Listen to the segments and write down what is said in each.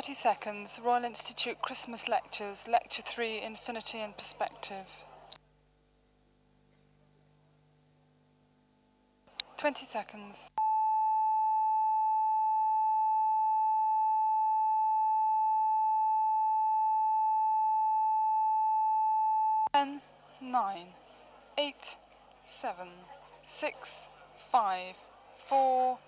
30 seconds, Royal Institute Christmas Lectures, Lecture 3, Infinity and Perspective. 20 seconds. Ten, 9, 8, 7, 6, 5, 4.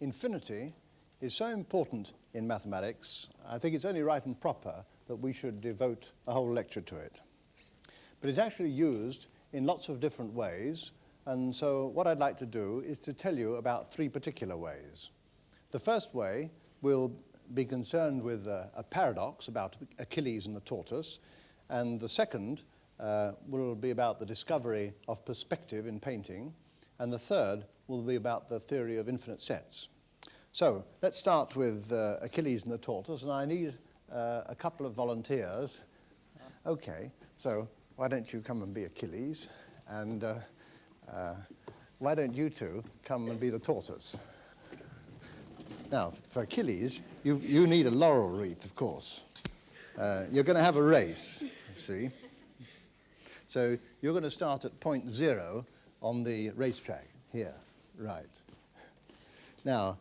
Infinity is so important in mathematics, I think it's only right and proper that we should devote a whole lecture to it. But it's actually used in lots of different ways, and so what I'd like to do is to tell you about three particular ways. The first way will be concerned with a paradox about Achilles and the tortoise, and the second will be about the discovery of perspective in painting, and the third will be about the theory of infinite sets. So let's start with Achilles and the tortoise, and I need a couple of volunteers. Okay, so why don't you come and be Achilles, and why don't you two come and be the tortoise? Now, for Achilles, you need a laurel wreath, of course. You're going to have a race, you see. So you're going to start at point 0 on the racetrack, here, right. Now,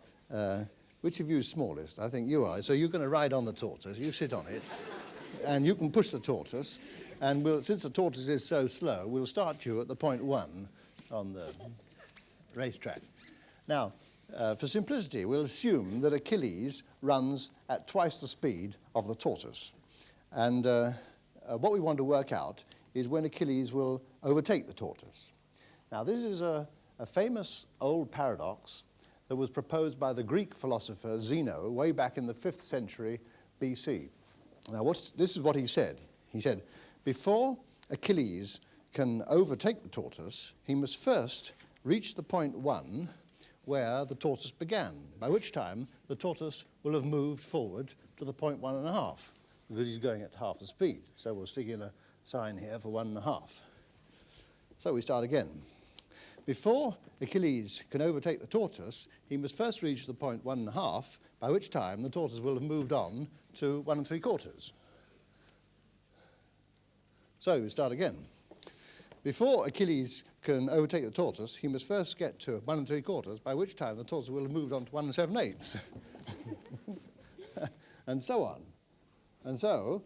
which of you is smallest? I think you are. So you're going to ride on the tortoise. You sit on it, and you can push the tortoise. And since the tortoise is so slow, we'll start you at the point 1 on the racetrack. Now, for simplicity, we'll assume that Achilles runs at twice the speed of the tortoise. And what we want to work out is when Achilles will overtake the tortoise. Now, this is a famous old paradox that was proposed by the Greek philosopher Zeno way back in the 5th century BC. Now, this is what he said. He said, before Achilles can overtake the tortoise, he must first reach the point 1 where the tortoise began, by which time the tortoise will have moved forward to the point 1.5, because he's going at half the speed. So we'll stick in a sign here for 1.5. So we start again. Before Achilles can overtake the tortoise, he must first reach the point 1.5, by which time the tortoise will have moved on to 1.75. So we start again. Before Achilles can overtake the tortoise, he must first get to 1.75, by which time the tortoise will have moved on to 1.78. And so on. And so,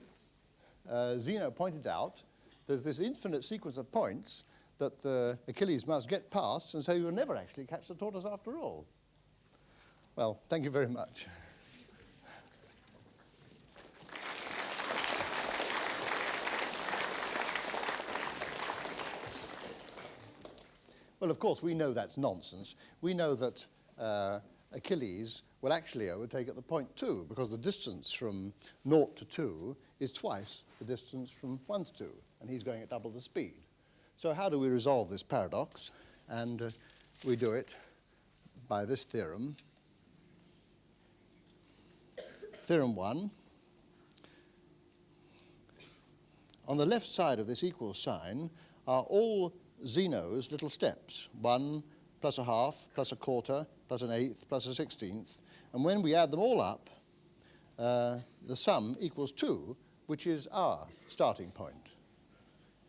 Zeno pointed out there's this infinite sequence of points that the Achilles must get past, and so you will never actually catch the tortoise after all. Well, thank you very much. Well, of course, we know that's nonsense. We know that Achilles will actually overtake at the point 2, because the distance from 0 to 2 is twice the distance from 1 to 2, and he's going at double the speed. So how do we resolve this paradox? And we do it by this theorem. Theorem 1. On the left side of this equal sign are all Zeno's little steps, 1 plus a half, plus a quarter, plus an eighth, plus a 16th. And when we add them all up, the sum equals 2, which is our starting point.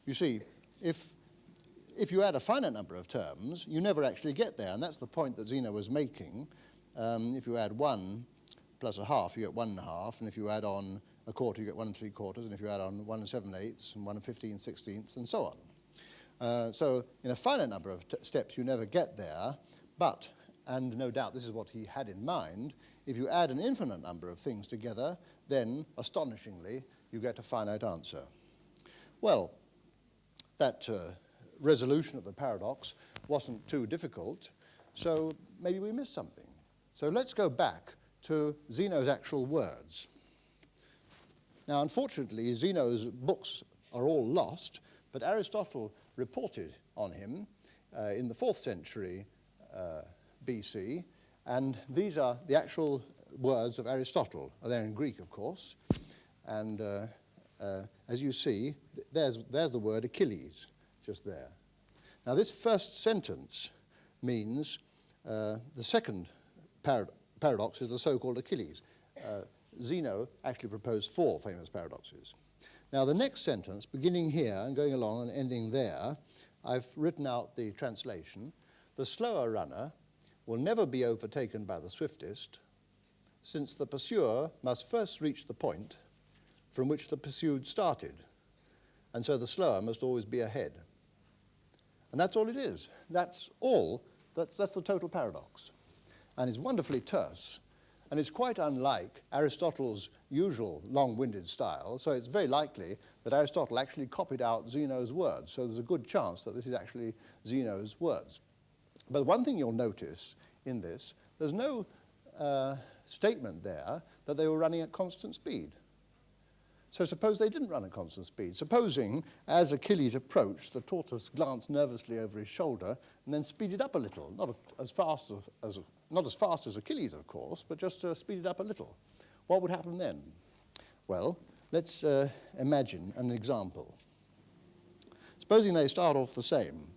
You see, if you add a finite number of terms, you never actually get there, and that's the point that Zeno was making. If you add 1 plus a half, you get 1.5, and if you add on a quarter, you get 1.75, and if you add on 1 7/8, and 1 15/16, and so on. So in a finite number of steps, you never get there, but, and no doubt this is what he had in mind, if you add an infinite number of things together, then, astonishingly, you get a finite answer. Well, that resolution of the paradox wasn't too difficult, so maybe we missed something. So let's go back to Zeno's actual words. Now, unfortunately, Zeno's books are all lost, but Aristotle reported on him in the 4th century BC, and these are the actual words of Aristotle. They're in Greek, of course, and as you see, there's the word Achilles, just there. Now, this first sentence means the second paradox is the so-called Achilles. Zeno actually proposed 4 famous paradoxes. Now, the next sentence, beginning here and going along and ending there, I've written out the translation. The slower runner will never be overtaken by the swiftest, since the pursuer must first reach the point from which the pursued started, and so the slower must always be ahead. And that's all it is. That's all. That's the total paradox. And it's wonderfully terse, and it's quite unlike Aristotle's usual long-winded style, so it's very likely that Aristotle actually copied out Zeno's words, so there's a good chance that this is actually Zeno's words. But one thing you'll notice in this, there's no statement there that they were running at constant speed. So suppose they didn't run at constant speed. Supposing, as Achilles approached, the tortoise glanced nervously over his shoulder and then speeded up a little, not as fast as Achilles, of course, but just speeded up a little. What would happen then? Well, let's imagine an example. Supposing they start off the same.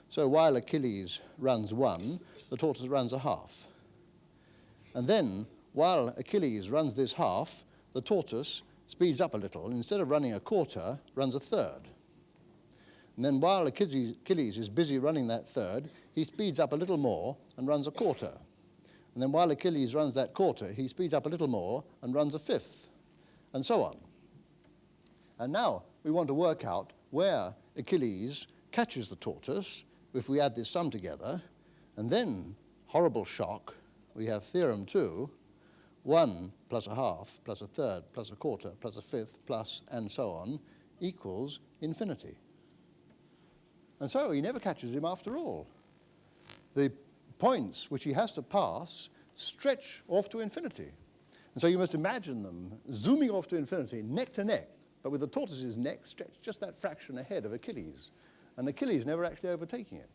So while Achilles runs 1, the tortoise runs a half. And then, while Achilles runs this half, the tortoise speeds up a little, and instead of running a quarter, runs a third. And then while Achilles is busy running that third, he speeds up a little more and runs a quarter. And then while Achilles runs that quarter, he speeds up a little more and runs a fifth, and so on. And now we want to work out where Achilles catches the tortoise if we add this sum together, and then, horrible shock, we have theorem 2, 1 plus a half plus a third plus a quarter plus a fifth plus and so on equals infinity. And so he never catches him after all. The points which he has to pass stretch off to infinity. And so you must imagine them zooming off to infinity, neck to neck, but with the tortoise's neck stretched just that fraction ahead of Achilles, and Achilles never actually overtaking it.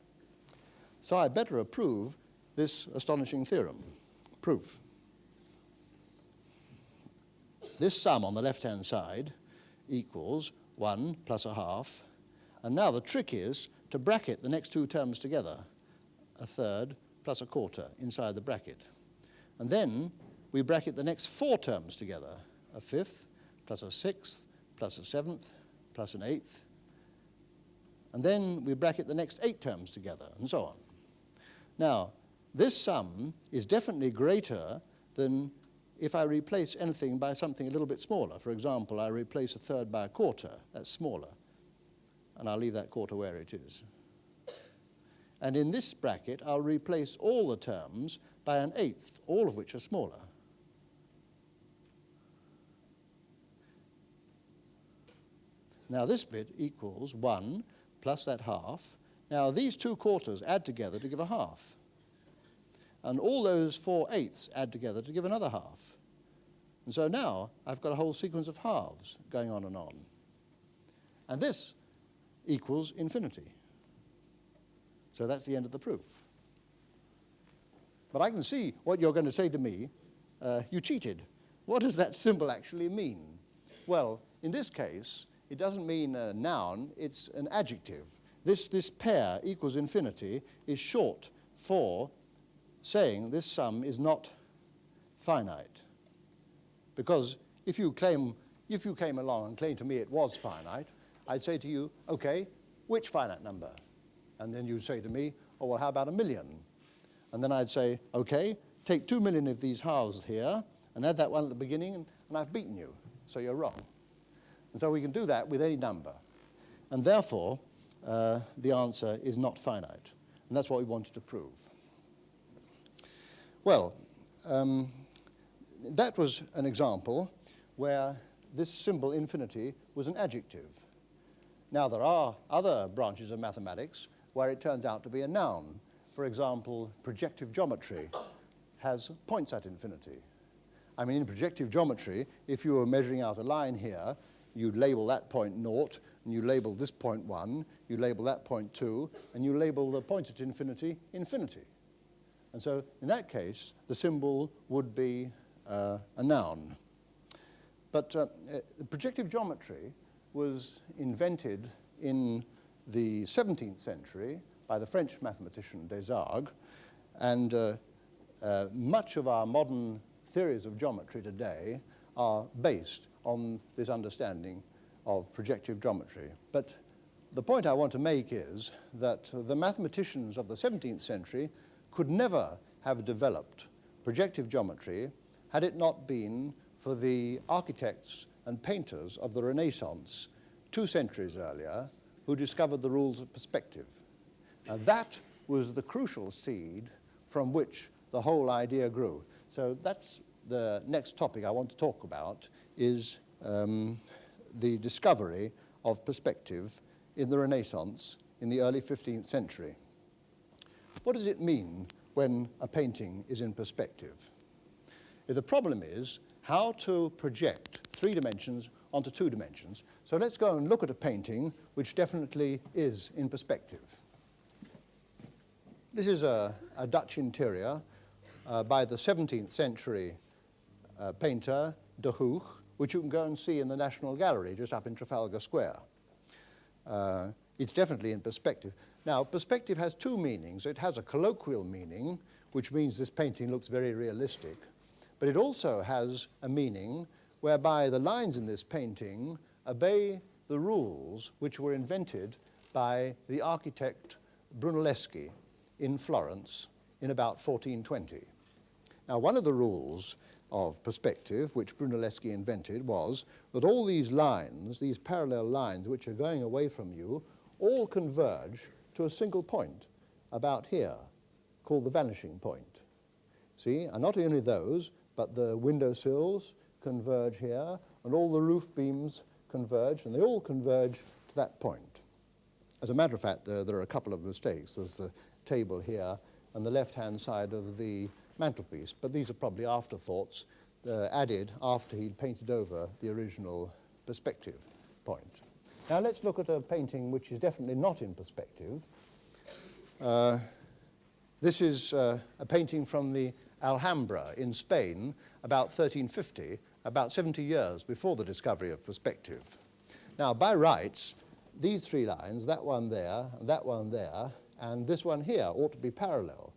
So I better approve this astonishing theorem. Proof. This sum on the left-hand side equals 1 plus a half. And now the trick is to bracket the next 2 terms together, a third plus a quarter inside the bracket. And then we bracket the next 4 terms together, a fifth plus a sixth plus a seventh plus an eighth. And then we bracket the next 8 terms together, and so on. Now, this sum is definitely greater than if I replace anything by something a little bit smaller. For example, I replace a third by a quarter. That's smaller. And I'll leave that quarter where it is. And in this bracket, I'll replace all the terms by an eighth, all of which are smaller. Now this bit equals 1 plus that half. Now these 2 quarters add together to give a half. And all those 4 eighths add together to give another half. And so now I've got a whole sequence of halves going on and on. And this equals infinity. So that's the end of the proof. But I can see what you're going to say to me. You cheated. What does that symbol actually mean? Well, in this case, it doesn't mean a noun, it's an adjective. This pair equals infinity is short for saying this sum is not finite. Because if you came along and claimed to me it was finite, I'd say to you, okay, which finite number? And then you'd say to me, oh, well, how about 1 million? And then I'd say, okay, take 2 million of these halves here and add that one at the beginning, and I've beaten you, so you're wrong. And so we can do that with any number. And therefore, the answer is not finite. And that's what we wanted to prove. Well, that was an example where this symbol infinity was an adjective. Now, there are other branches of mathematics where it turns out to be a noun. For example, projective geometry has points at infinity. I mean, in projective geometry, if you were measuring out a line here, you'd label that point 0, and you label this point 1, you label that point 2, and you label the point at infinity, infinity. And so, in that case, the symbol would be a noun. But projective geometry was invented in the 17th century by the French mathematician Desargues, and much of our modern theories of geometry today are based on this understanding of projective geometry. But the point I want to make is that the mathematicians of the 17th century could never have developed projective geometry had it not been for the architects and painters of the Renaissance 2 centuries earlier who discovered the rules of perspective. Now, that was the crucial seed from which the whole idea grew. So that's the next topic I want to talk about, is the discovery of perspective in the Renaissance in the early 15th century. What does it mean when a painting is in perspective? The problem is how to project 3 dimensions onto 2 dimensions. So let's go and look at a painting which definitely is in perspective. This is a Dutch interior by the 17th century painter De Hoogh, which you can go and see in the National Gallery just up in Trafalgar Square. It's definitely in perspective. Now, perspective has 2 meanings. It has a colloquial meaning, which means this painting looks very realistic, but it also has a meaning whereby the lines in this painting obey the rules which were invented by the architect Brunelleschi in Florence in about 1420. Now, one of the rules of perspective which Brunelleschi invented was that all these lines, these parallel lines which are going away from you, all converge to a single point about here called the vanishing point. See, and not only those, but the windowsills converge here, and all the roof beams converge, and they all converge to that point. As a matter of fact, there are a couple of mistakes. There's the table here and the left-hand side of the mantelpiece, but these are probably afterthoughts added after he'd painted over the original perspective point. Now let's look at a painting which is definitely not in perspective. This is a painting from the Alhambra in Spain about 1350, about 70 years before the discovery of perspective. Now, by rights, these 3 lines, that one there, and this one here ought to be parallel.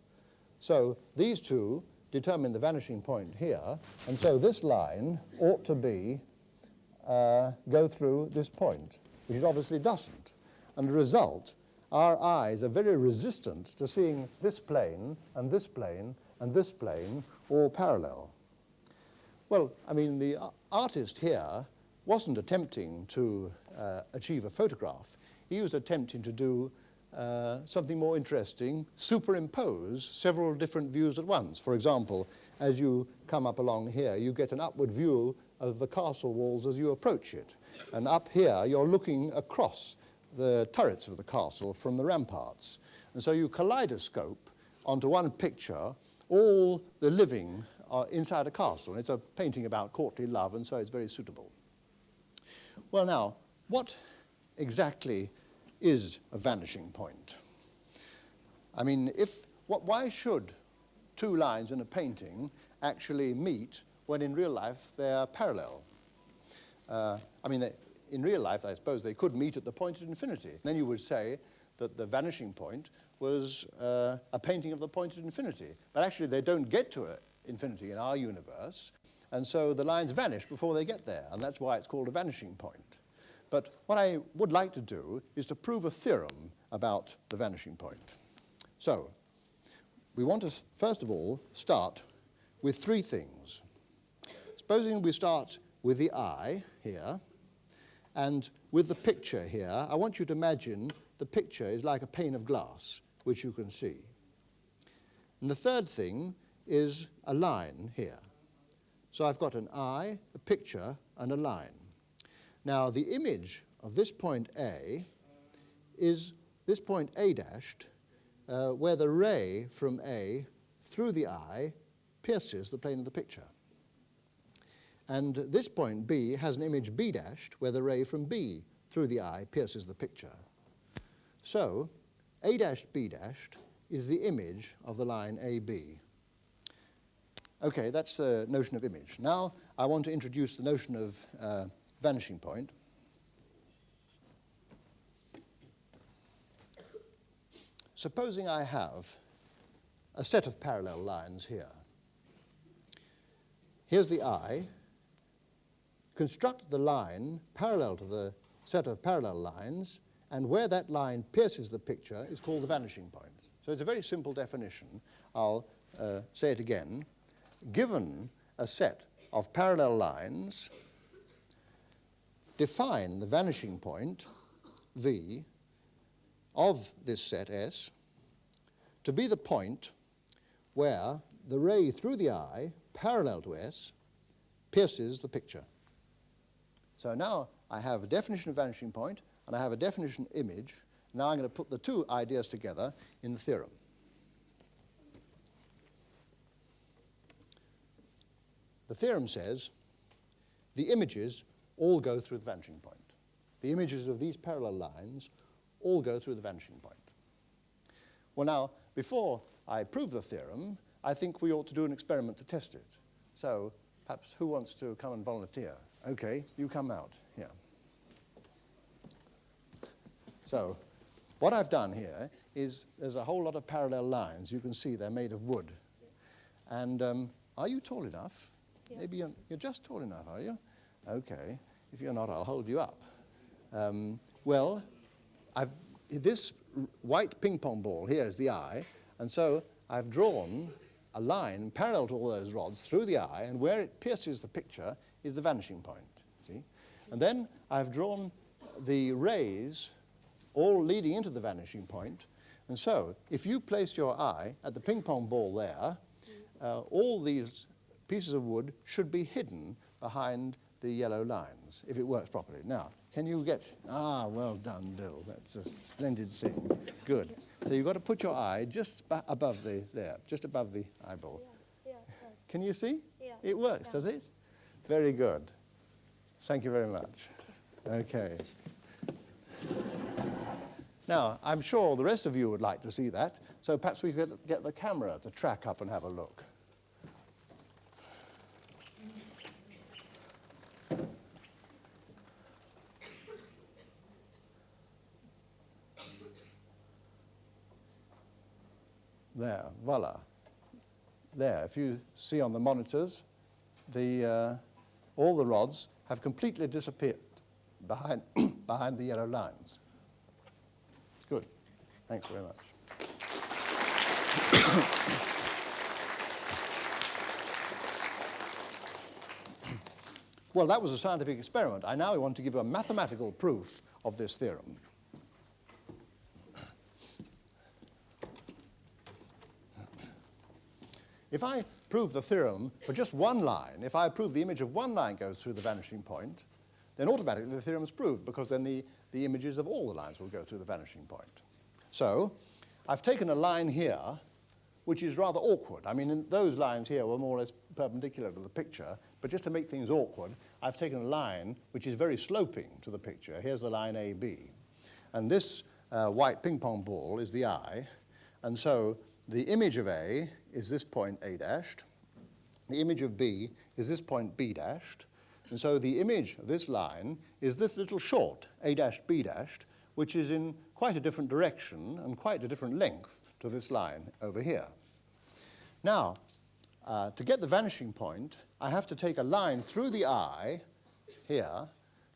So these 2 determine the vanishing point here, and so this line ought to be go through this point, which it obviously doesn't. And the result, our eyes are very resistant to seeing this plane and this plane and this plane all parallel. Well, I mean, the artist here wasn't attempting to achieve a photograph. He was attempting to do something more interesting, superimpose several different views at once. For example, as you come up along here, you get an upward view of the castle walls as you approach it. And up here, you're looking across the turrets of the castle from the ramparts. And so you kaleidoscope onto one picture all the living inside a castle. And it's a painting about courtly love, and so it's very suitable. Well, now, what exactly is a vanishing point? I mean, why should 2 lines in a painting actually meet when in real life they're parallel? In real life, I suppose they could meet at the point at infinity. Then you would say that the vanishing point was a painting of the point at infinity. But actually, they don't get to infinity in our universe, and so the lines vanish before they get there, and that's why it's called a vanishing point. But what I would like to do is to prove a theorem about the vanishing point. So, we want to, first of all, start with 3 things. Supposing we start with the eye here, and with the picture here, I want you to imagine the picture is like a pane of glass, which you can see. And the third thing is a line here. So I've got an eye, a picture, and a line. Now, the image of this point A is this point A dashed, where the ray from A through the eye pierces the plane of the picture. And this point B has an image B dashed, where the ray from B through the eye pierces the picture. So A dashed B dashed is the image of the line AB. Okay, that's the notion of image. Now I want to introduce the notion of vanishing point. Supposing I have a set of parallel lines here. Here's the eye. Construct the line parallel to the set of parallel lines, and where that line pierces the picture is called the vanishing point. So it's a very simple definition. I'll say it again. Given a set of parallel lines, define the vanishing point, V, of this set S, to be the point where the ray through the eye, parallel to S, pierces the picture. So now I have a definition of vanishing point, and I have a definition image. Now I'm going to put the two ideas together in the theorem. The theorem says the images all go through the vanishing point. The images of these parallel lines all go through the vanishing point. Well, now, before I prove the theorem, I think we ought to do an experiment to test it. So perhaps who wants to come and volunteer? Okay, you come out here. So what I've done here is there's a whole lot of parallel lines. You can see they're made of wood. And are you tall enough? Yeah. Maybe you're just tall enough, are you? Okay. If you're not, I'll hold you up. Well, this white ping pong ball here is the eye, and so I've drawn a line parallel to all those rods through the eye, and where it pierces the picture is the vanishing point. See? And then I've drawn the rays all leading into the vanishing point, and so if you place your eye at the ping pong ball there, all these pieces of wood should be hidden behind the yellow lines, if it works properly. Now, can you get... well done, Bill. That's a splendid thing. Good. So you've got to put your eye just above just above the eyeball. Yeah, it does. Can you see? Yeah. It works, does it? Very good. Thank you very much. Okay. Now, I'm sure the rest of you would like to see that, so perhaps we could get the camera to track up and have a look. There, voila. There, if you see on the monitors, all the rods have completely disappeared behind, behind the yellow lines. Good. Thanks very much. Well, that was a scientific experiment. I now want to give you a mathematical proof of this theorem. If I prove the theorem for just one line, if I prove the image of one line goes through the vanishing point, then automatically the theorem is proved, because then the images of all the lines will go through the vanishing point. So I've taken a line here which is rather awkward. I mean, those lines here were more or less perpendicular to the picture, but just to make things awkward, I've taken a line which is very sloping to the picture. Here's the line AB. And this white ping pong ball is the eye, and so the image of A is this point A dashed. The image of B is this point B dashed. And so the image of this line is this little short, A dashed B dashed, which is in quite a different direction and quite a different length to this line over here. Now, to get the vanishing point, I have to take a line through the eye here,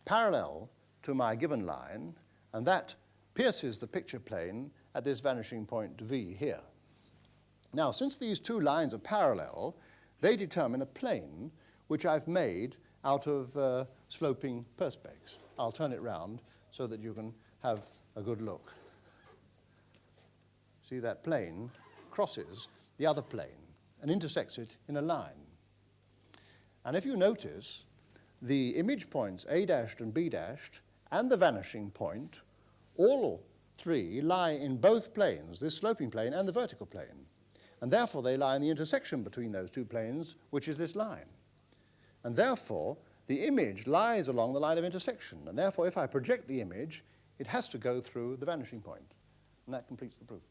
parallel to my given line, and that pierces the picture plane at this vanishing point V here. Now, since these two lines are parallel, they determine a plane which I've made out of sloping perspex. I'll turn it round so that you can have a good look. See, that plane crosses the other plane and intersects it in a line. And if you notice, the image points A dashed and B dashed and the vanishing point, all three lie in both planes, this sloping plane and the vertical plane. And therefore they lie in the intersection between those two planes, which is this line. And therefore, the image lies along the line of intersection. And therefore, if I project the image, it has to go through the vanishing point. And that completes the proof.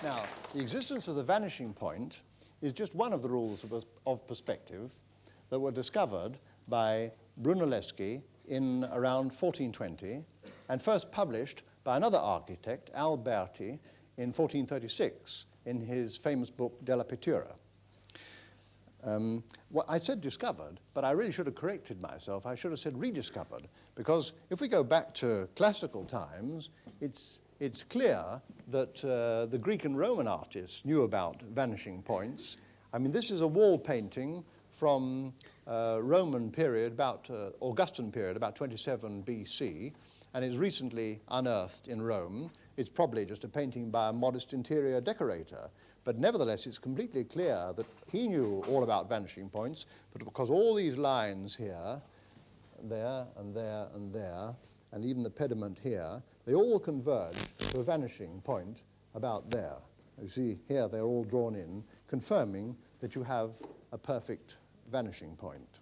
Now, the existence of the vanishing point is just one of the rules of perspective that were discovered by Brunelleschi in around 1420 and first published by another architect, Alberti, in 1436 in his famous book, Della Pittura. Well, I said discovered, but I really should have corrected myself. I should have said rediscovered, because if we go back to classical times, it's clear that the Greek and Roman artists knew about vanishing points. I mean, this is a wall painting from Roman period, about Augustan period, about 27 BC, and is recently unearthed in Rome. It's probably just a painting by a modest interior decorator, but nevertheless it's completely clear that he knew all about vanishing points, but because all these lines here, there and there and there, and even the pediment here, they all converge to a vanishing point about there. You see here they're all drawn in, confirming that you have a perfect vanishing point.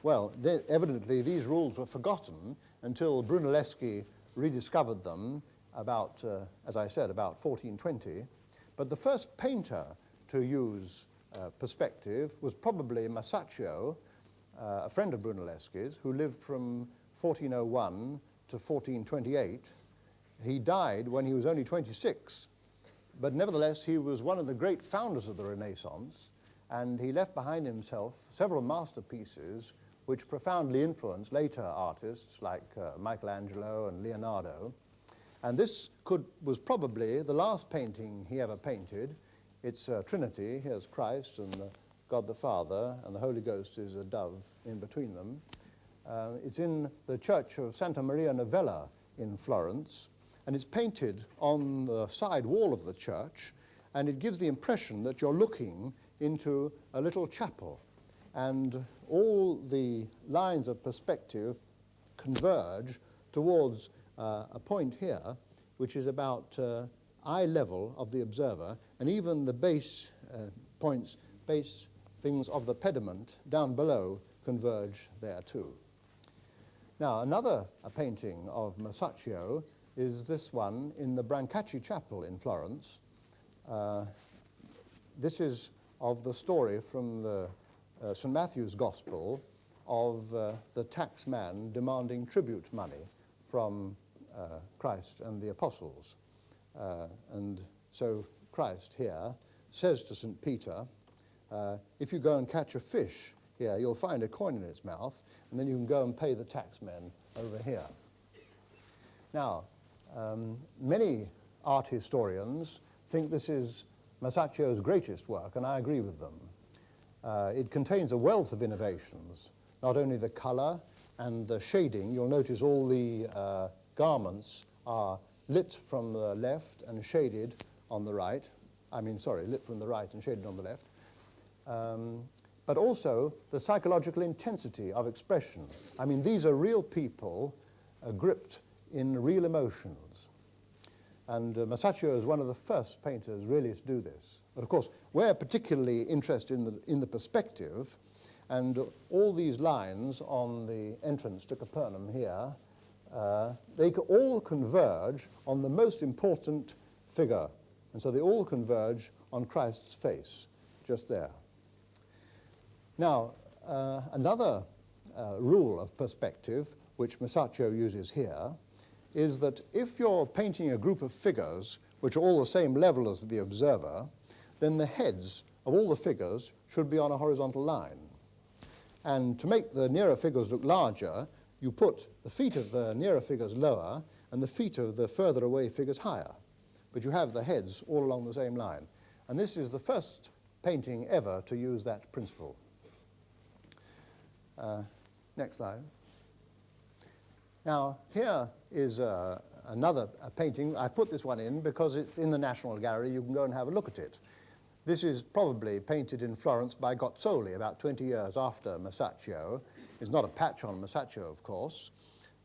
Well, evidently these rules were forgotten until Brunelleschi rediscovered them about, as I said, about 1420. But the first painter to use perspective was probably Masaccio, a friend of Brunelleschi's, who lived from 1401 to 1428. He died when he was only 26, but nevertheless he was one of the great founders of the Renaissance, and he left behind himself several masterpieces which profoundly influenced later artists like Michelangelo and Leonardo. And this was probably the last painting he ever painted. It's a Trinity. Here's Christ and God the Father, and the Holy Ghost is a dove in between them. It's in the church of Santa Maria Novella in Florence, and it's painted on the side wall of the church, and it gives the impression that you're looking into a little chapel. And all the lines of perspective converge towards a point here, which is about eye level of the observer, and even the base points, base things of the pediment down below converge there too. Now, another painting of Masaccio is this one in the Brancacci Chapel in Florence. This is of the story from the St. Matthew's Gospel of the tax man demanding tribute money from Christ and the apostles. And so Christ here says to St. Peter, if you go and catch a fish here, you'll find a coin in its mouth, and then you can go and pay the taxmen over here. Now, many art historians think this is Masaccio's greatest work, and I agree with them. It contains a wealth of innovations, not only the color and the shading. You'll notice all the garments are lit from the left and shaded on the right. Lit from the right and shaded on the left. But also the psychological intensity of expression. I mean, these are real people gripped in real emotions. And Masaccio is one of the first painters really to do this. But of course, we're particularly interested in the perspective, and all these lines on the entrance to Capernaum here, they all converge on the most important figure. And so they all converge on Christ's face, just there. Now, another rule of perspective, which Masaccio uses here, is that if you're painting a group of figures which are all the same level as the observer, then the heads of all the figures should be on a horizontal line. And to make the nearer figures look larger, you put the feet of the nearer figures lower and the feet of the further away figures higher. But you have the heads all along the same line. And this is the first painting ever to use that principle. Next slide. Now, here is another painting. I've put this one in because it's in the National Gallery. You can go and have a look at it. This is probably painted in Florence by Gozzoli about 20 years after Masaccio. It's not a patch on Masaccio, of course.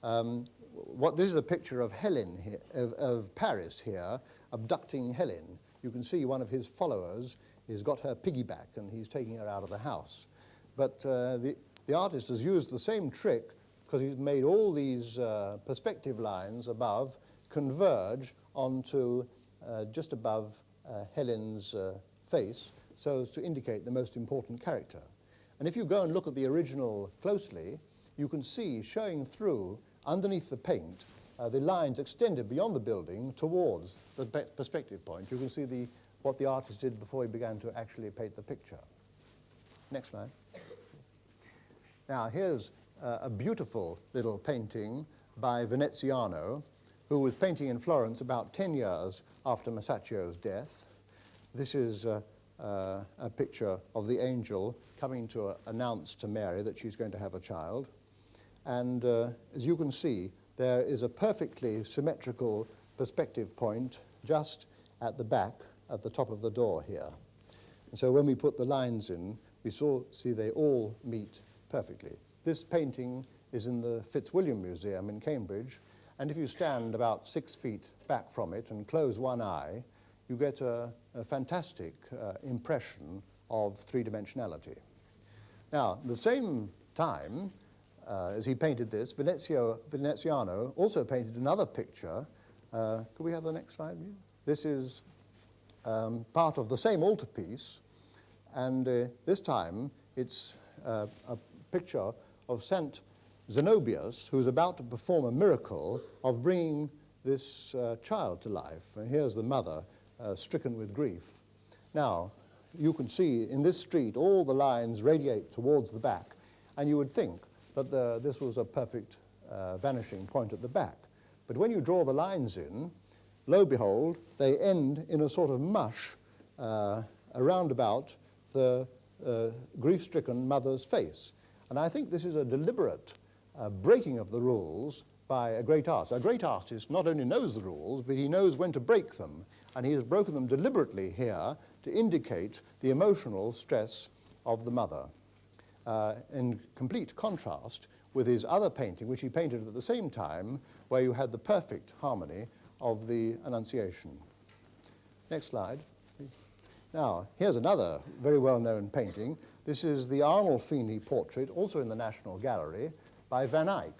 This is a picture of Helen here, of Paris here, abducting Helen. You can see one of his followers has got her piggyback and he's taking her out of the house. But the artist has used the same trick because he's made all these perspective lines above converge onto just above Helen's face so as to indicate the most important character. And if you go and look at the original closely, you can see showing through underneath the paint the lines extended beyond the building towards the perspective point. You can see what the artist did before he began to actually paint the picture. Next slide. Now here's a beautiful little painting by Veneziano, who was painting in Florence about 10 years after Masaccio's death. This is a picture of the angel coming to announce to Mary that she's going to have a child. And as you can see, there is a perfectly symmetrical perspective point just at the back, at the top of the door here. And so when we put the lines in, we see they all meet perfectly. This painting is in the Fitzwilliam Museum in Cambridge, and if you stand about 6 feet back from it and close one eye, you get a fantastic impression of three-dimensionality. Now, at the same time, as he painted this, Veneziano also painted another picture. Could we have the next slide? This is part of the same altarpiece, and this time it's a picture of Saint Zenobius, who's about to perform a miracle of bringing this child to life. And here's the mother stricken with grief. Now, you can see in this street all the lines radiate towards the back, and you would think that this was a perfect vanishing point at the back. But when you draw the lines in, lo and behold, they end in a sort of mush around about the grief-stricken mother's face. And I think this is a deliberate breaking of the rules by a great artist. A great artist not only knows the rules, but he knows when to break them. And he has broken them deliberately here to indicate the emotional stress of the mother, in complete contrast with his other painting, which he painted at the same time, where you had the perfect harmony of the Annunciation. Next slide. Now, here's another very well-known painting. This is the Arnolfini portrait, also in the National Gallery, by Van Eyck.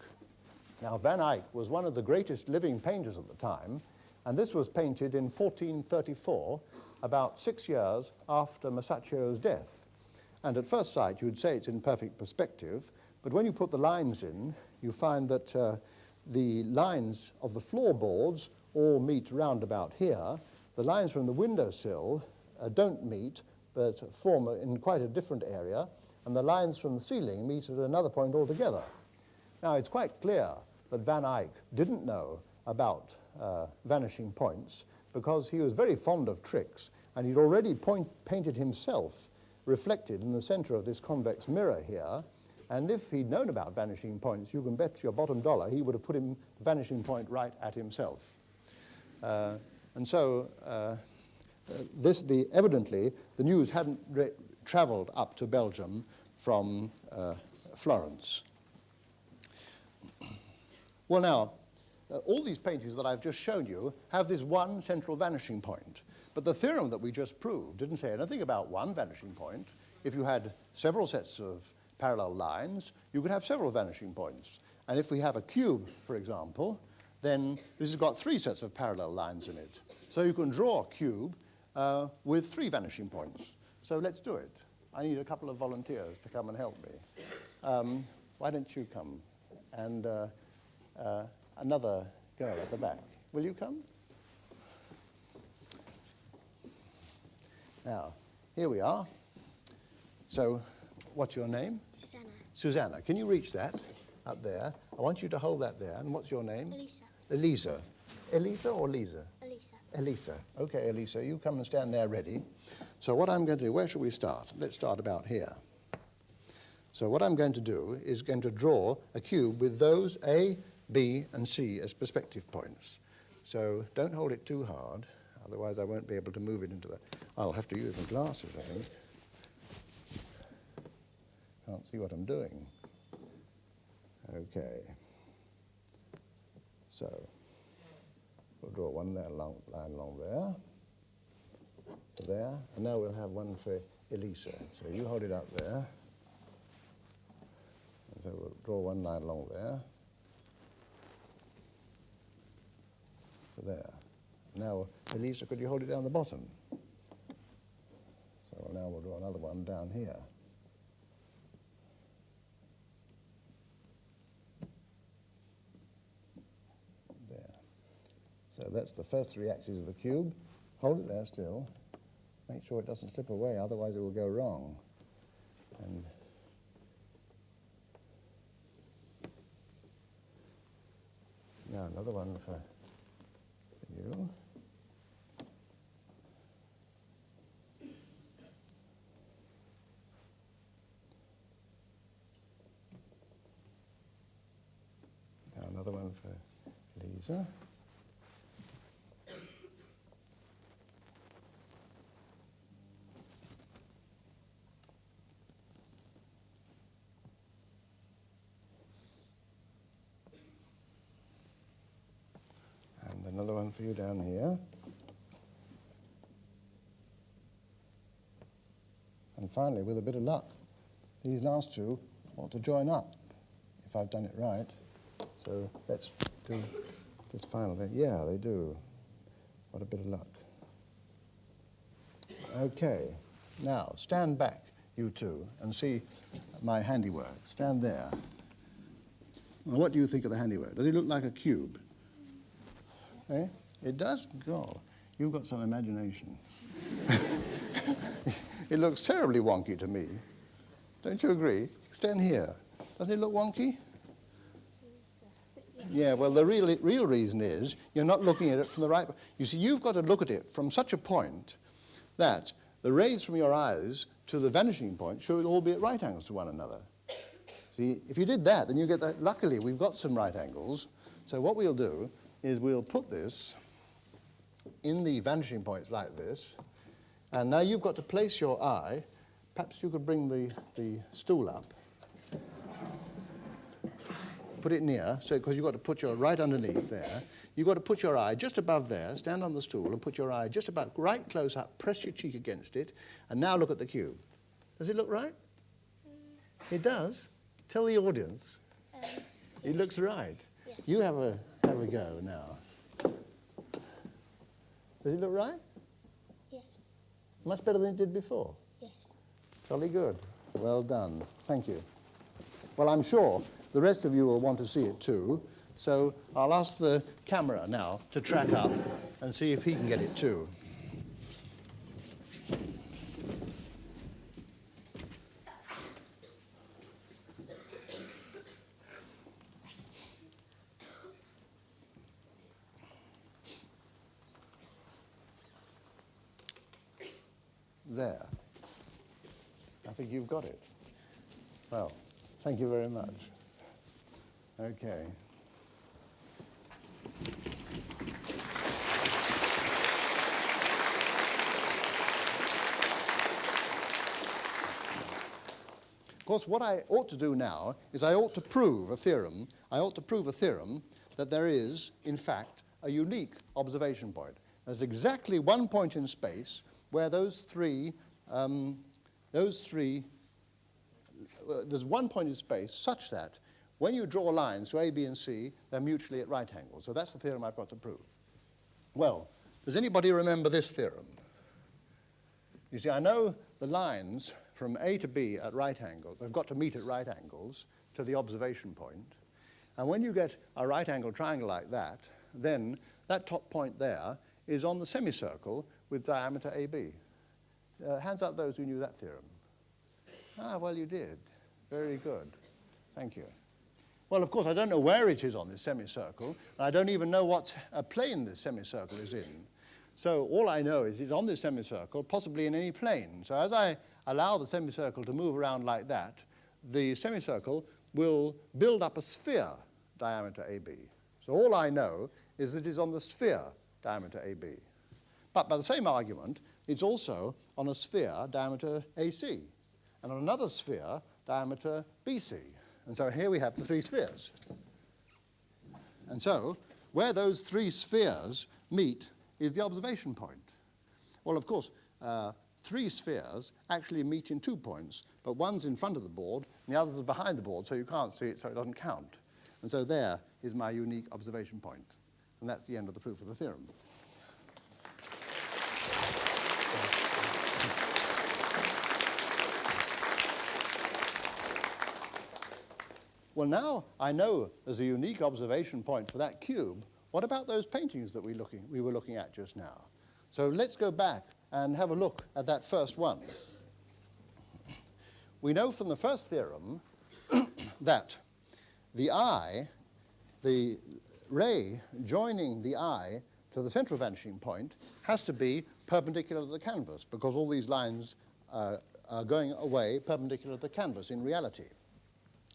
Now, Van Eyck was one of the greatest living painters at the time, and this was painted in 1434, about 6 years after Masaccio's death. And at first sight, you'd say it's in perfect perspective, but when you put the lines in, you find that the lines of the floorboards all meet round about here. The lines from the windowsill don't meet, but form in quite a different area, and the lines from the ceiling meet at another point altogether. Now, it's quite clear that Van Eyck didn't know about vanishing points because he was very fond of tricks, and he'd already painted himself reflected in the center of this convex mirror here. And if he'd known about vanishing points, you can bet your bottom dollar he would have put him vanishing point right at himself. And so evidently the news hadn't traveled up to Belgium from Florence. Well, now, all these paintings that I've just shown you have this one central vanishing point. But the theorem that we just proved didn't say anything about one vanishing point. If you had several sets of parallel lines, you could have several vanishing points. And if we have a cube, for example, then this has got 3 sets of parallel lines in it. So you can draw a cube with 3 vanishing points. So let's do it. I need a couple of volunteers to come and help me. Why don't you come? And another girl at the back. Will you come? Now, here we are. So, what's your name? Susanna. Susanna. Can you reach that up there? I want you to hold that there. And what's your name? Elisa. Elisa. Elisa or Lisa? Elisa. Elisa. Okay, Elisa, you come and stand there ready. So what I'm going to do, where shall we start? Let's start about here. So what I'm going to do is going to draw a cube with those A, B, and C as perspective points. So don't hold it too hard, otherwise I won't be able to move it into the... I'll have to use my glasses, I think. Can't see what I'm doing. Okay. So, we'll draw one line along there, there, and now we'll have one for Elisa. So you hold it up there. And so we'll draw one line along there, to there. Now, Elisa, could you hold it down the bottom? So now we'll draw another one down here. So that's the first three axes of the cube. Hold it there still. Make sure it doesn't slip away, otherwise it will go wrong. And now another one for you. Now another one for Lisa. Another one for you down here. And finally, with a bit of luck, these last two ought to join up, if I've done it right. So let's do this final thing. Yeah, they do. What a bit of luck. Okay, now stand back, you two, and see my handiwork. Stand there. Well, what do you think of the handiwork? Does it look like a cube? Eh? It does? Go. You've got some imagination. It looks terribly wonky to me. Don't you agree? Stand here. Doesn't it look wonky? Yeah, well, the real reason is you're not looking at it from the right... You see, you've got to look at it from such a point that the rays from your eyes to the vanishing point should all be at right angles to one another. See, if you did that, then you get that. Luckily, we've got some right angles. So what we'll do is we'll put this in the vanishing points like this, and now you've got to place your eye. Perhaps you could bring the stool up. Put it near, so because you've got to put your right underneath there. You've got to put your eye just above there, stand on the stool and put your eye just about right close up, press your cheek against it, and now look at the cube. Does it look right? It does? Tell the audience. It looks right. Yes. You have a go now. Does it look right? Yes. Much better than it did before? Yes. Jolly good. Well done. Thank you. Well, I'm sure the rest of you will want to see it too, so I'll ask the camera now to track up and see if he can get it too. There. I think you've got it. Well, thank you very much. Okay. Of course, what I ought to do now is I ought to prove a theorem. I ought to prove a theorem that there is, in fact, a unique observation point. There's exactly one point in space where there's one point in space such that when you draw lines to A, B, and C, they're mutually at right angles. So that's the theorem I've got to prove. Well, does anybody remember this theorem? You see, I know the lines from A to B at right angles, they've got to meet at right angles to the observation point. And when you get a right angle triangle like that, then that top point there is on the semicircle with diameter AB. Hands up those who knew that theorem. Ah, well, you did. Very good. Thank you. Well, of course, I don't know where it is on this semicircle, and I don't even know what plane this semicircle is in. So all I know is it's on this semicircle, possibly in any plane. So as I allow the semicircle to move around like that, the semicircle will build up a sphere diameter AB. So all I know is that it's on the sphere diameter AB. But by the same argument, it's also on a sphere diameter AC, and on another sphere diameter BC. And so here we have the three spheres. And so where those three spheres meet is the observation point. Well, of course, three spheres actually meet in 2 points, but one's in front of the board and the other's behind the board, so you can't see it, so it doesn't count. And so there is my unique observation point. And that's the end of the proof of the theorem. Well, now I know there's a unique observation point for that cube. What about those paintings that we were looking at just now? So let's go back and have a look at that first one. We know from the first theorem that the eye, the ray joining the eye to the central vanishing point, has to be perpendicular to the canvas, because all these lines are going away perpendicular to the canvas in reality.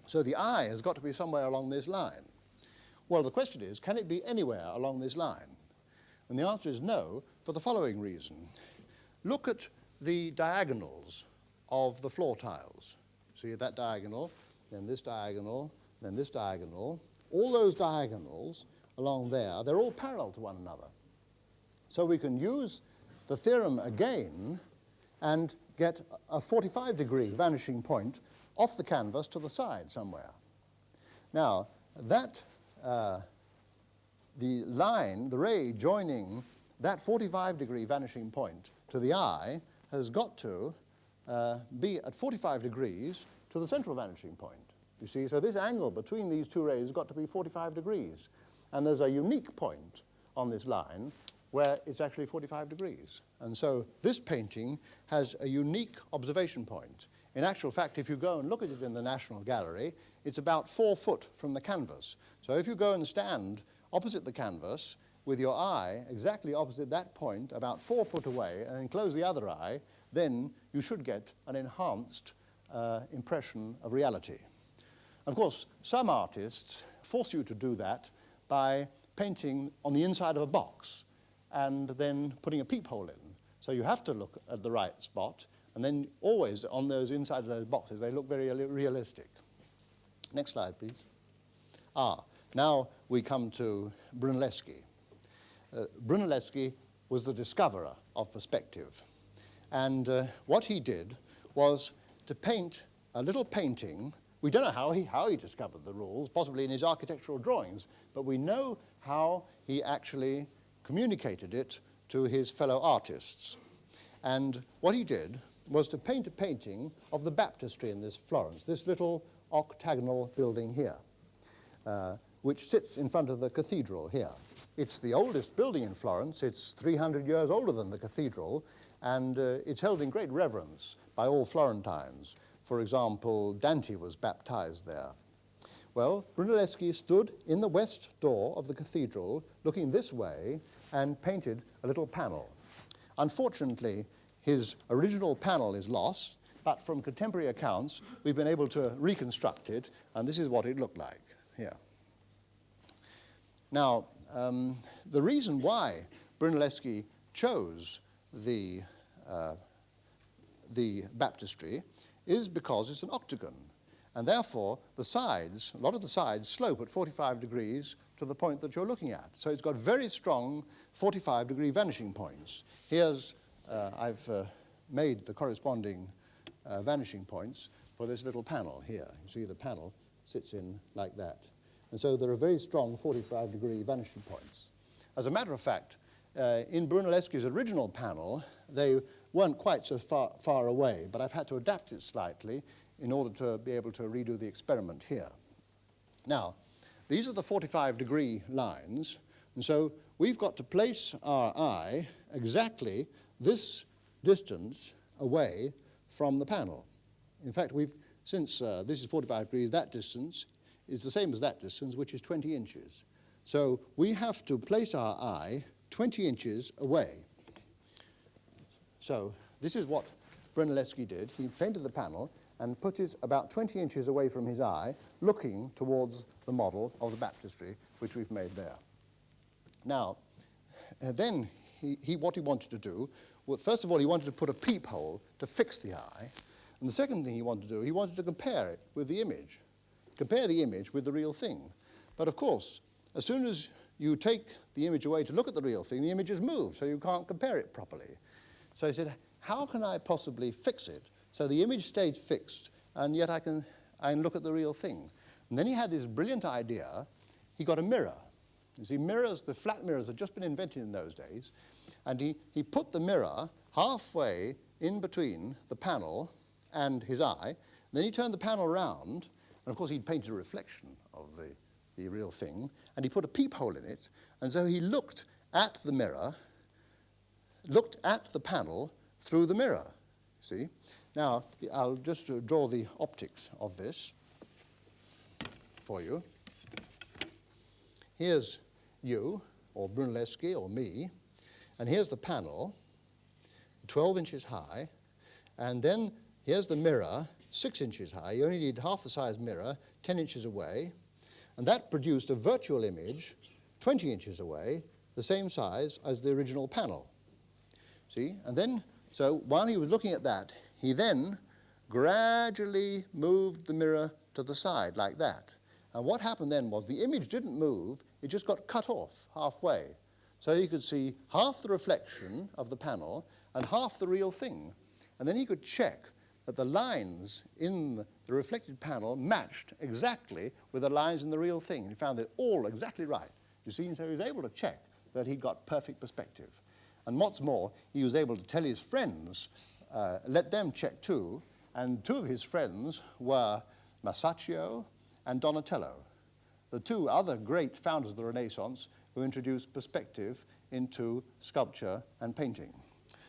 So the eye has got to be somewhere along this line. Well, the question is, can it be anywhere along this line? And the answer is no, for the following reason. Look at the diagonals of the floor tiles. See that diagonal, then this diagonal, then this diagonal. All those diagonals along there, they're all parallel to one another. So we can use the theorem again and get a 45-degree vanishing point off the canvas to the side somewhere. Now, that the line, the ray joining that 45-degree vanishing point to the eye has got to be at 45 degrees to the central vanishing point. You see, so this angle between these two rays has got to be 45 degrees. And there's a unique point on this line where it's actually 45 degrees. And so this painting has a unique observation point. In actual fact, if you go and look at it in the National Gallery, it's about 4 foot from the canvas. So if you go and stand opposite the canvas with your eye exactly opposite that point, about 4 foot away, and then close the other eye, then you should get an enhanced impression of reality. Of course, some artists force you to do that by painting on the inside of a box and then putting a peephole in. So you have to look at the right spot, and then always on those insides of those boxes, they look very realistic. Next slide, please. Now we come to Brunelleschi. Brunelleschi was the discoverer of perspective. And what he did was to paint a little painting. We don't know how he discovered the rules, possibly in his architectural drawings, but we know how he actually communicated it to his fellow artists. And what he did was to paint a painting of the baptistry in this Florence, this little octagonal building here, which sits in front of the cathedral here. It's the oldest building in Florence. It's 300 years older than the cathedral, and it's held in great reverence by all Florentines. For example, Dante was baptized there. Well, Brunelleschi stood in the west door of the cathedral, looking this way, and painted a little panel. Unfortunately, his original panel is lost, but from contemporary accounts, we've been able to reconstruct it, and this is what it looked like here. Now, the reason why Brunelleschi chose the baptistry is because it's an octagon, and therefore the sides, a lot of the sides slope at 45 degrees to the point that you're looking at. So it's got very strong 45-degree vanishing points. Here's, I've made the corresponding vanishing points for this little panel here. You see the panel sits in like that. And so there are very strong 45-degree vanishing points. As a matter of fact, in Brunelleschi's original panel, they weren't quite so far away, but I've had to adapt it slightly in order to be able to redo the experiment here. Now, these are the 45-degree lines, and so we've got to place our eye exactly this distance away from the panel. In fact, since this is 45 degrees, that distance is the same as that distance, which is 20 inches. So we have to place our eye 20 inches away. So this is what Brunelleschi did. He painted the panel and put it about 20 inches away from his eye, looking towards the model of the baptistry, which we've made there. Now, then what he wanted to do, well, first of all, he wanted to put a peephole to fix the eye. And the second thing he wanted to do, he wanted to compare it with the image. Compare the image with the real thing. But of course, as soon as you take the image away to look at the real thing, the image has moved, so you can't compare it properly. So he said, how can I possibly fix it so the image stays fixed, and yet I can look at the real thing? And then he had this brilliant idea. He got a mirror. You see, mirrors, the flat mirrors had just been invented in those days, and he put the mirror halfway in between the panel and his eye. And then he turned the panel around, and of course he'd painted a reflection of the real thing, and he put a peephole in it, and so he looked at the mirror, looked at the panel through the mirror, see? Now, I'll just draw the optics of this for you. Here's you, or Brunelleschi, or me, and here's the panel, 12 inches high, and then here's the mirror, 6 inches high. You only need half the size mirror, 10 inches away, and that produced a virtual image 20 inches away, the same size as the original panel. See? And then, so while he was looking at that, he then gradually moved the mirror to the side like that. And what happened then was the image didn't move, it just got cut off halfway. So you could see half the reflection of the panel and half the real thing. And then he could check that the lines in the reflected panel matched exactly with the lines in the real thing. He found it all exactly right. You see, and so he was able to check that he'd got perfect perspective. And what's more, he was able to tell his friends, let them check too, and two of his friends were Masaccio and Donatello, the two other great founders of the Renaissance who introduced perspective into sculpture and painting.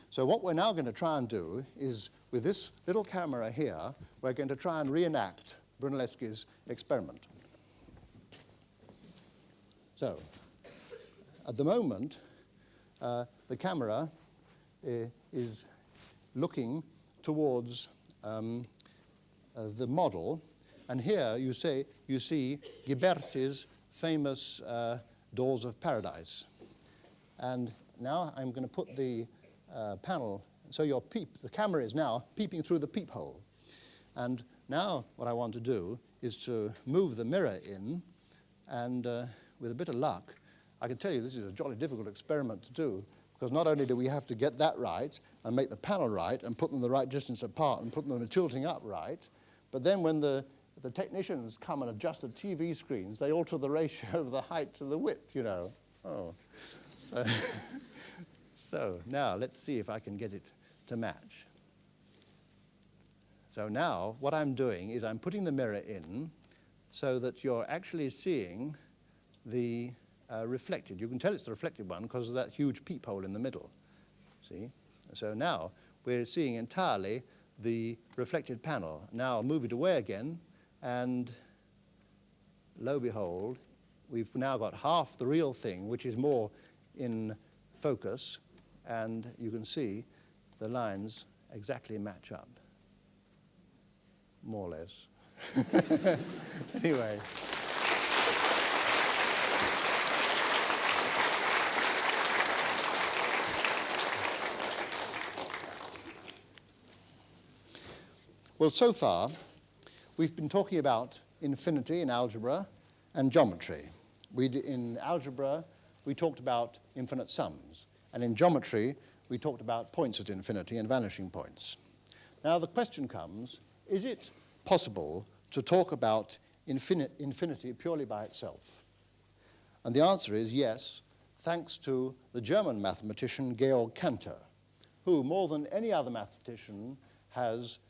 So what we're now going to try and do is, with this little camera here, we're going to try and reenact Brunelleschi's experiment. So, at the moment, the camera is looking towards the model, and here you see Ghiberti's famous Doors of Paradise. And now I'm going to put the panel, so the camera is now peeping through the peephole. And now what I want to do is to move the mirror in, and with a bit of luck, I can tell you this is a jolly difficult experiment to do, because not only do we have to get that right and make the panel right and put them the right distance apart and put them tilting up right, but then when the technicians come and adjust the TV screens, they alter the ratio of the height to the width, you know. Oh, so, so now let's see if I can get it to match. So now what I'm doing is I'm putting the mirror in so that you're actually seeing the reflected. You can tell it's the reflected one because of that huge peephole in the middle. See? So now we're seeing entirely the reflected panel. Now I'll move it away again, and lo and behold, we've now got half the real thing, which is more in focus, and you can see the lines exactly match up, more or less. Anyway. Well, so far, we've been talking about infinity in algebra and geometry. In algebra, we talked about infinite sums. And in geometry, we talked about points at infinity and vanishing points. Now, the question comes, is it possible to talk about infinity purely by itself? And the answer is yes, thanks to the German mathematician Georg Cantor, who, more than any other mathematician, has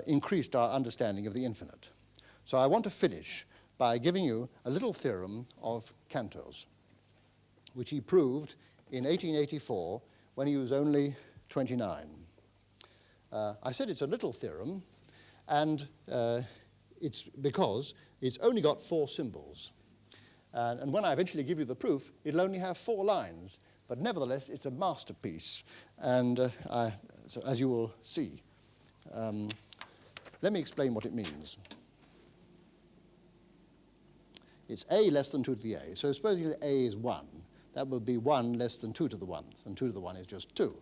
increased our understanding of the infinite. So I want to finish by giving you a little theorem of Cantor's, which he proved in 1884 when he was only 29. I said it's a little theorem, and it's because it's only got 4 symbols. And when I eventually give you the proof, it'll only have 4 lines, but nevertheless, it's a masterpiece, and so as you will see. Let me explain what it means. It's a less than 2 to the a. So supposing A is 1, that would be 1 less than 2 to the 1, and 2 to the 1 is just 2.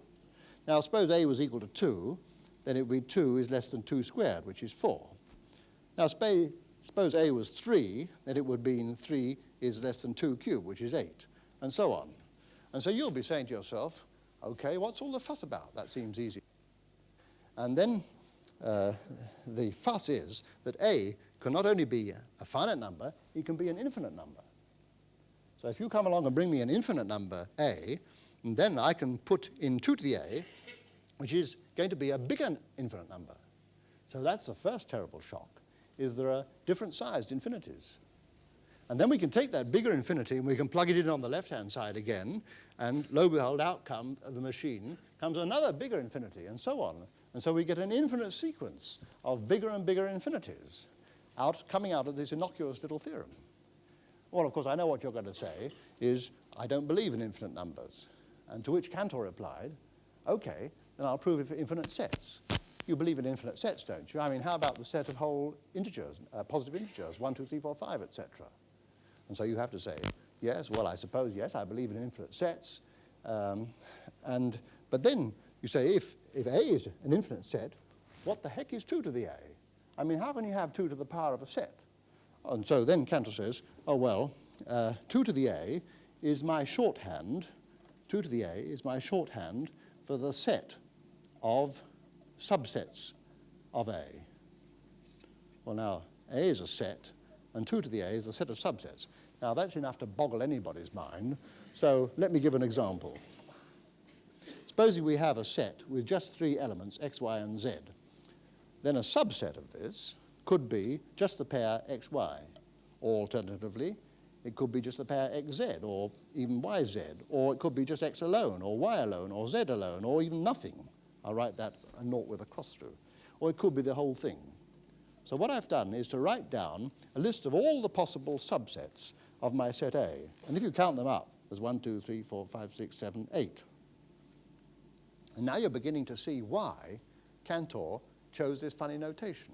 Now, suppose a was equal to 2, then it would be 2 is less than 2 squared, which is 4. Now, suppose a was 3, then it would mean 3 is less than 2 cubed, which is 8, and so on. And so you'll be saying to yourself, okay, what's all the fuss about? That seems easy. And then the fuss is that a can not only be a finite number, it can be an infinite number. So if you come along and bring me an infinite number, a, and then I can put in 2 to the a, which is going to be a bigger infinite number. So that's the first terrible shock, is there are different sized infinities. And then we can take that bigger infinity and we can plug it in on the left-hand side again, and lo and behold, out come the machine comes another bigger infinity, and so on. And so we get an infinite sequence of bigger and bigger infinities coming out of this innocuous little theorem. Well, of course, I know what you're going to say is, I don't believe in infinite numbers. And to which Cantor replied, okay, then I'll prove it for infinite sets. You believe in infinite sets, don't you? I mean, how about the set of whole integers, positive integers, 1, 2, 3, 4, 5, etc.? And so you have to say, yes, well, I suppose, yes, I believe in infinite sets. But then you say, if A is an infinite set, what the heck is 2 to the A? I mean, how can you have 2 to the power of a set? And so then Cantor says, oh, well, 2 to the A is my shorthand. 2 to the A is my shorthand for the set of subsets of A. Well, now, A is a set, and 2 to the A is the set of subsets. Now, that's enough to boggle anybody's mind, so let me give an example. Supposing we have a set with just 3 elements, x, y, and z. Then a subset of this could be just the pair x, y. Or alternatively, it could be just the pair x, z, or even y, z. Or it could be just x alone, or y alone, or z alone, or even nothing. I'll write that a naught with a cross through. Or it could be the whole thing. So what I've done is to write down a list of all the possible subsets of my set A. And if you count them up, there's 1, 2, 3, 4, 5, 6, 7, 8. And now you're beginning to see why Cantor chose this funny notation.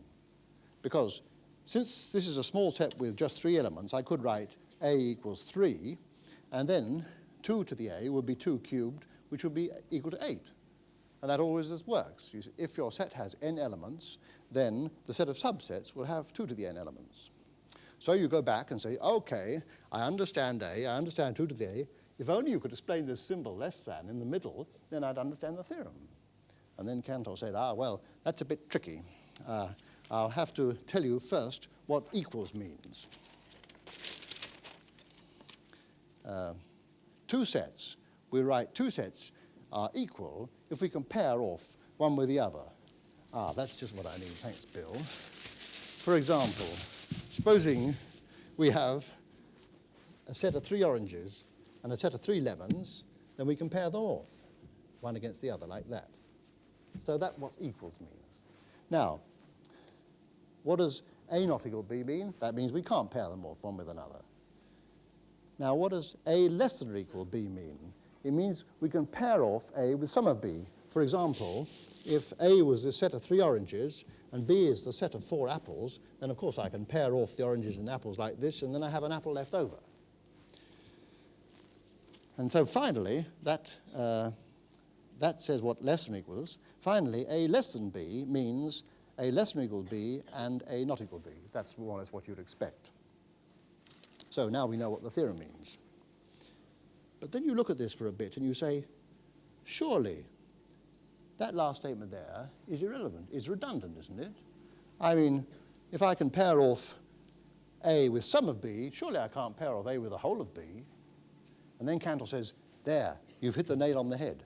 Because since this is a small set with just 3 elements, I could write A equals 3, and then 2 to the A would be 2 cubed, which would be equal to 8. And that always works. If your set has n elements, then the set of subsets will have 2 to the n elements. So you go back and say, okay, I understand A, I understand 2 to the A. If only you could explain this symbol less than in the middle, then I'd understand the theorem. And then Cantor said, well, that's a bit tricky. I'll have to tell you first what equals means. 2 sets. We write 2 sets are equal if we compare off one with the other. That's just what I need. Thanks, Bill. For example, supposing we have a set of 3 oranges and a set of 3 lemons, then we compare them off, one against the other, like that. So that's what equals means. Now, what does A not equal B mean? That means we can't pair them off one with another. Now, what does A less than or equal B mean? It means we can pair off A with some of B. For example, if A was the set of 3 oranges and B is the set of 4 apples, then of course I can pair off the oranges and apples like this, and then I have an apple left over. And so finally, that says what less than equals. Finally, A less than B means A less than or equal B and A not equal B. That's more or less what you'd expect. So now we know what the theorem means. But then you look at this for a bit and you say, surely that last statement there is irrelevant. It's redundant, isn't it? I mean, if I can pair off A with some of B, surely I can't pair off A with the whole of B. And then Cantor says, there, you've hit the nail on the head.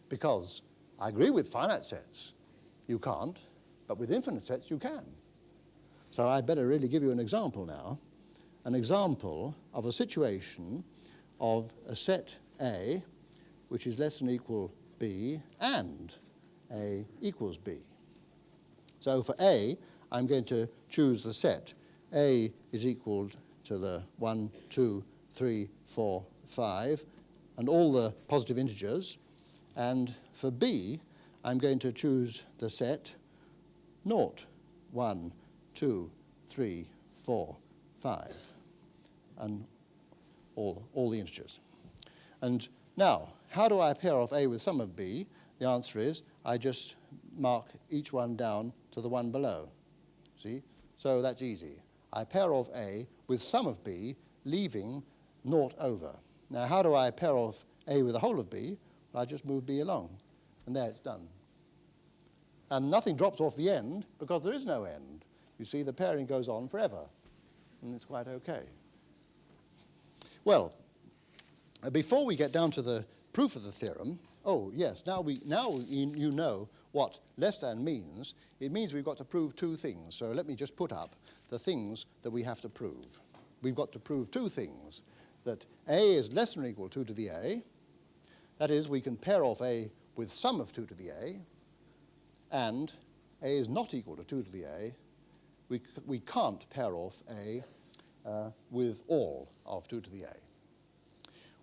Because I agree with finite sets, you can't, but with infinite sets you can. So I'd better really give you an example now. An example of a situation of a set A, which is less than or equal B, and A equals B. So for A, I'm going to choose the set. A is equal to the 1, 2, 3, 4, 5, and all the positive integers. And for B, I'm going to choose the set 0, 1, 2, 3, 4, 5, and all the integers. And now, how do I pair off A with some of B? The answer is I just mark each one down to the one below. See? So that's easy. I pair off A with some of B, leaving naught over. Now, how do I pair off A with the whole of B? Well, I just move B along, and there it's done. And nothing drops off the end because there is no end. You see, the pairing goes on forever, and it's quite okay. Well, before we get down to the proof of the theorem, oh, yes, now you know what less than means. It means we've got to prove two things. So let me just put up the things that we have to prove. We've got to prove two things, that A is less than or equal to 2 to the A. That is, we can pair off A with some of 2 to the A, and A is not equal to 2 to the A. We can't pair off A with all of 2 to the A.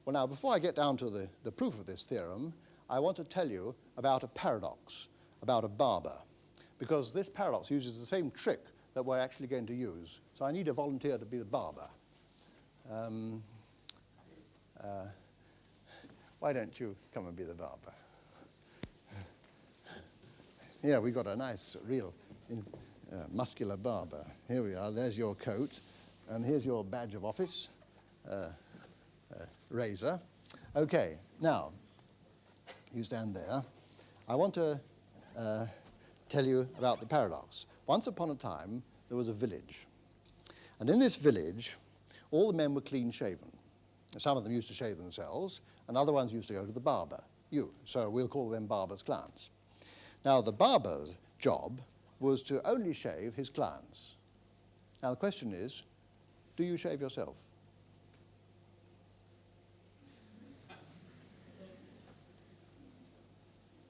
Well, now, before I get down to the proof of this theorem, I want to tell you about a paradox, about a barber, because this paradox uses the same trick that we're actually going to use. So I need a volunteer to be the barber. Why don't you come and be the barber? Yeah, we've got a nice, real, muscular barber. Here we are. There's your coat, and here's your badge of office, razor. Okay, now, you stand there. I want to tell you about the paradox. Once upon a time, there was a village. And in this village, all the men were clean-shaven. Some of them used to shave themselves, and other ones used to go to the barber, So we'll call them barber's clients. Now, the barber's job was to only shave his clients. Now, the question is, do you shave yourself?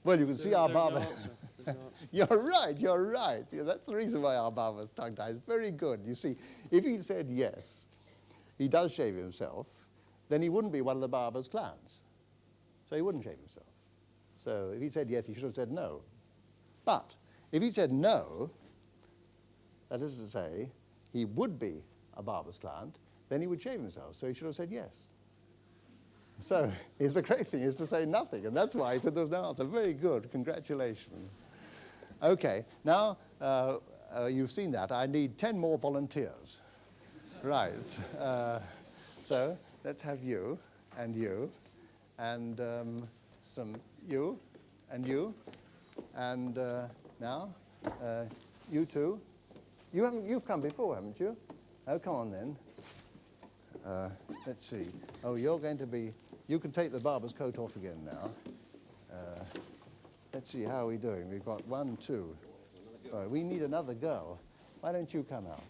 Well, you can see our barber. You're right. Yeah, that's the reason why our barber's tongue-tied. It's very good. You see, if he said yes, he does shave himself, then he wouldn't be one of the barber's clients. So he wouldn't shave himself. So if he said yes, he should have said no. But if he said no, that is to say, he would be a barber's client, then he would shave himself. So he should have said yes. So the great thing is to say nothing, and that's why he said there was no answer. Very good. Congratulations. Okay, now you've seen that. I need 10 more volunteers. Right. So let's have you, and some you, and now you two. You've come before, haven't you? Oh, come on then. Let's see. Oh, you're going to be. You can take the barber's coat off again now. Let's see, how are we doing? We've got 1, 2. Oh, we need another girl. Why don't you come out?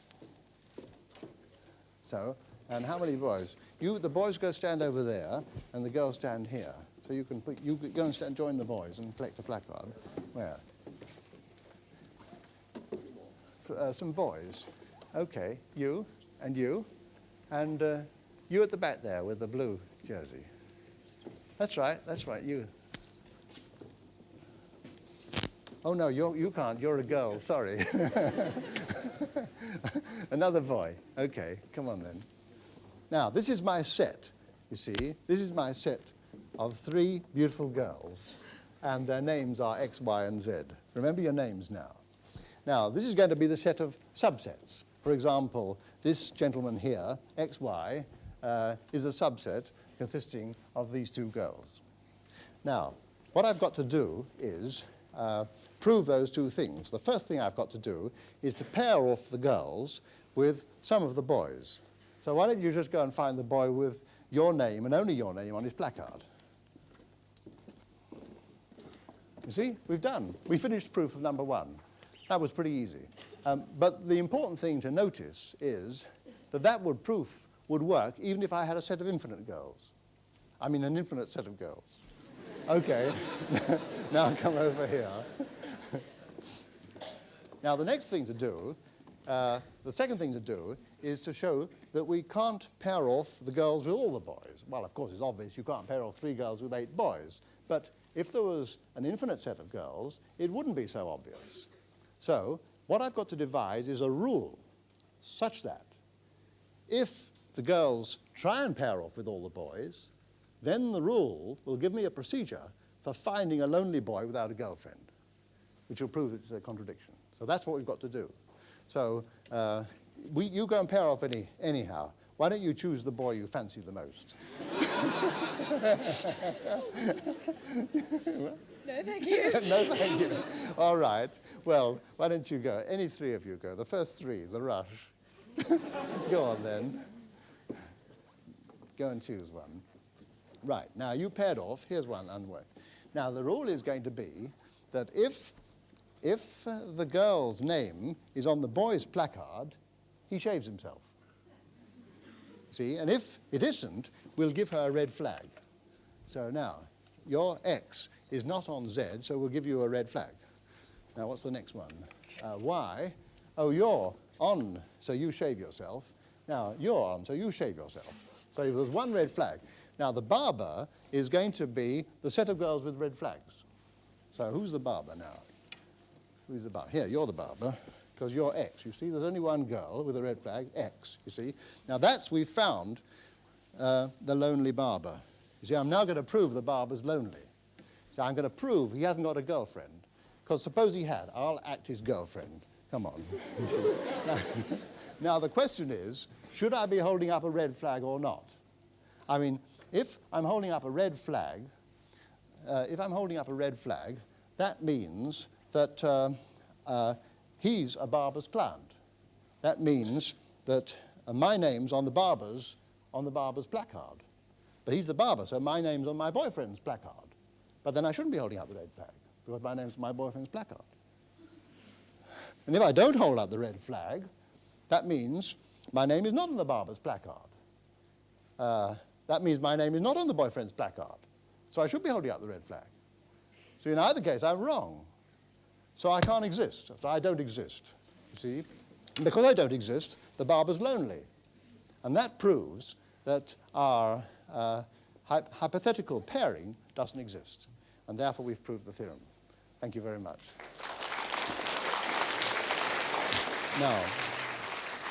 So, and how many boys? The boys go stand over there, and the girls stand here. So you can go and join the boys and collect a placard. Where? Some boys. Okay, you, and you at the back there with the blue jersey. That's right, you. Oh, no, you can't. You're a girl. Sorry. Another boy. Okay, come on then. Now, this is my set, you see. This is my set of 3 beautiful girls, and their names are X, Y, and Z. Remember your names now. Now, this is going to be the set of subsets. For example, this gentleman here, XY, is a subset consisting of these 2 girls. Now, what I've got to do is prove those 2 things. The first thing I've got to do is to pair off the girls with some of the boys. So why don't you just go and find the boy with your name and only your name on his placard. You see, we've done. We finished proof of number 1. That was pretty easy. But the important thing to notice is that proof would work even if I had a set of infinite girls. I mean, an infinite set of girls. Okay, now come over here. Now, the next thing to do, the second thing to do, is to show that we can't pair off the girls with all the boys. Well, of course, it's obvious you can't pair off 3 girls with 8 boys. But if there was an infinite set of girls, it wouldn't be so obvious. So what I've got to devise is a rule such that if the girls try and pair off with all the boys, then the rule will give me a procedure for finding a lonely boy without a girlfriend, which will prove it's a contradiction. So that's what we've got to do. So you go and pair off anyhow. Why don't you choose the boy you fancy the most? No, thank you. No, thank you. All right. Well, why don't you go? Any three of you go. The first three, the rush. Go on then. Go and choose one. Right. Now, you paired off. Here's one unworked. Now, the rule is going to be that if the girl's name is on the boy's placard, he shaves himself. See? And if it isn't, we'll give her a red flag. So now, your X is not on Z, so we'll give you a red flag. Now, what's the next one? Y. Oh, you're on, so you shave yourself. Now, you're on, so you shave yourself. So there's one red flag. Now, the barber is going to be the set of girls with red flags. So who's the barber now? Who's the barber? Here, you're the barber, because you're X. You see, there's only one girl with a red flag, X, you see. Now, we've found the lonely barber. You see, I'm now going to prove the barber's lonely. So I'm going to prove he hasn't got a girlfriend. Because suppose he had, I'll act his girlfriend. Come on. You see. Now, the question is, should I be holding up a red flag or not? I mean, if I'm holding up a red flag, that means that he's a barber's client. That means that my name's on the barber's placard. But he's the barber, so my name's on my boyfriend's placard. But then I shouldn't be holding up the red flag, because my name's on my boyfriend's placard. And if I don't hold up the red flag, that means my name is not on the barber's placard. That means my name is not on the boyfriend's placard. So I should be holding up the red flag. So in either case, I'm wrong. So I can't exist. So I don't exist, you see. And because I don't exist, the barber's lonely. And that proves that our hypothetical pairing doesn't exist. And therefore, we've proved the theorem. Thank you very much. Now,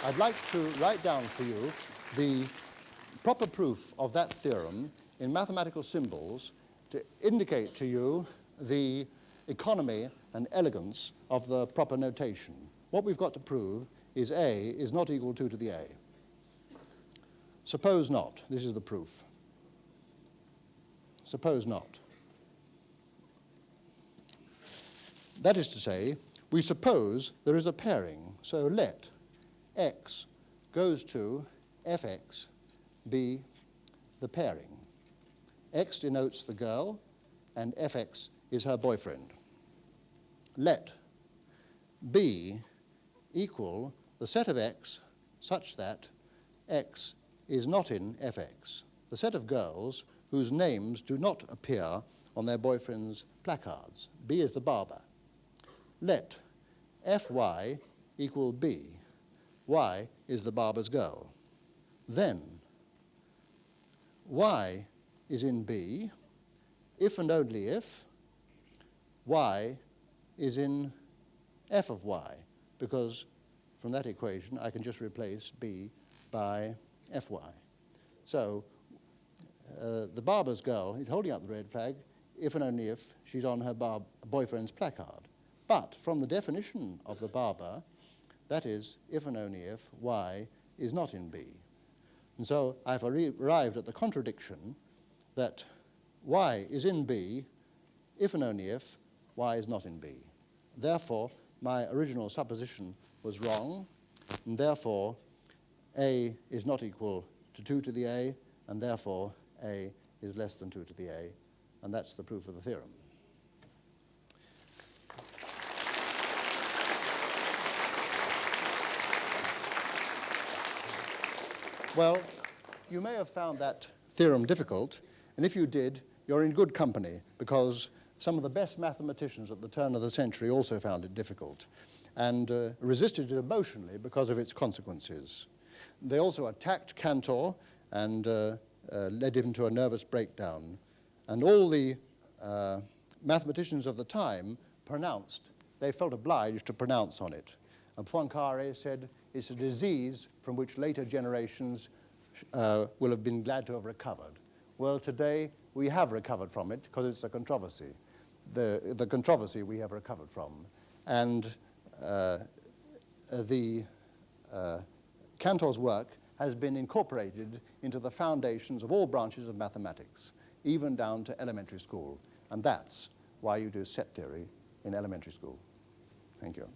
I'd like to write down for you the proper proof of that theorem in mathematical symbols to indicate to you the economy and elegance of the proper notation. What we've got to prove is A is not equal to the A. Suppose not. This is the proof. Suppose not. That is to say, we suppose there is a pairing. So let X goes to Fx be the pairing. X denotes the girl, and Fx is her boyfriend. Let B equal the set of X such that X is not in Fx, the set of girls whose names do not appear on their boyfriend's placards. B is the barber. Let Fy equal B. Y is the barber's girl. Then Y is in B if and only if Y is in F of Y, because from that equation I can just replace B by Fy. So the barber's girl is holding up the red flag if and only if she's on her boyfriend's placard. But from the definition of the barber, that is if and only if Y is not in B. And so I've arrived at the contradiction that Y is in B if and only if Y is not in B. Therefore, my original supposition was wrong, and therefore A is not equal to 2 to the A, and therefore A is less than 2 to the A, and that's the proof of the theorem. Well, you may have found that theorem difficult, and if you did, you're in good company, because some of the best mathematicians at the turn of the century also found it difficult and resisted it emotionally because of its consequences. They also attacked Cantor and led him to a nervous breakdown. And all the mathematicians of the time they felt obliged to pronounce on it. And Poincaré said it's a disease from which later generations will have been glad to have recovered. Well, today we have recovered from it because it's a controversy. The controversy we have recovered from. And Cantor's work has been incorporated into the foundations of all branches of mathematics, even down to elementary school. And that's why you do set theory in elementary school. Thank you.